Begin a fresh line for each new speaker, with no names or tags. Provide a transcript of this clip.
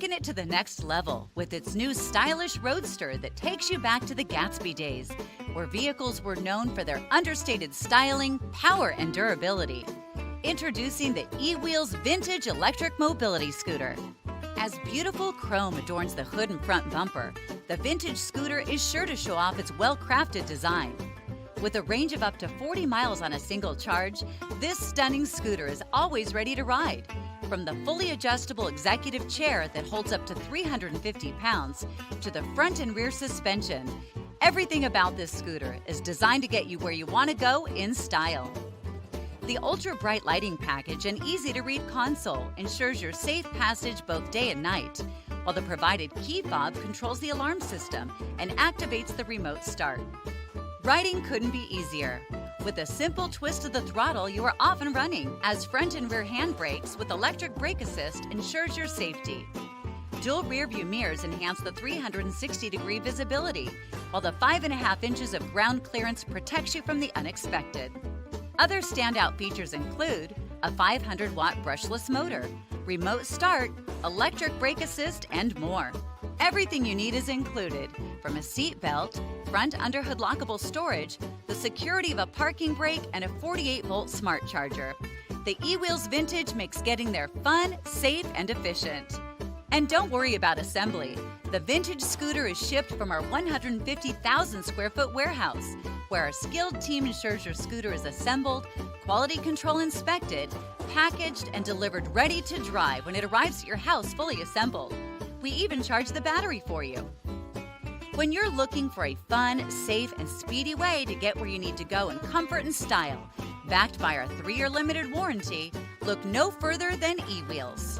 taken it to the next level with its new stylish roadster that takes you back to the Gatsby days, where vehicles were known for their understated styling, power, and durability. Introducing the Ewheels Vintage Electric Mobility Scooter. As beautiful chrome adorns the hood and front bumper, the vintage scooter is sure to show off its well-crafted design. With a range of up to 40 miles on a single charge, this stunning scooter is always ready to ride. From the fully adjustable executive chair that holds up to 350 pounds to the front and rear suspension, everything about this scooter is designed to get you where you want to go in style. The ultra-bright lighting package and easy-to-read console ensures your safe passage both day and night, while the provided key fob controls the alarm system and activates the remote start. Riding couldn't be easier. With a simple twist of the throttle, you are off and running, as front and rear handbrakes with electric brake assist ensures your safety. Dual rear-view mirrors enhance the 360-degree visibility, while the 5.5 inches of ground clearance protects you from the unexpected. Other standout features include a 500-watt brushless motor, remote start, electric brake assist, and more. Everything you need is included, from a seat belt, front underhood lockable storage, the security of a parking brake, and a 48-volt smart charger. The Ewheels Vintage makes getting there fun, safe, and efficient. And don't worry about assembly. The vintage scooter is shipped from our 150,000 square foot warehouse, where our skilled team ensures your scooter is assembled, quality control inspected, packaged, and delivered ready to drive when it arrives at your house fully assembled. We even charge the battery for you. When you're looking for a fun, safe, and speedy way to get where you need to go in comfort and style, backed by our 3-year limited warranty, look no further than Ewheels.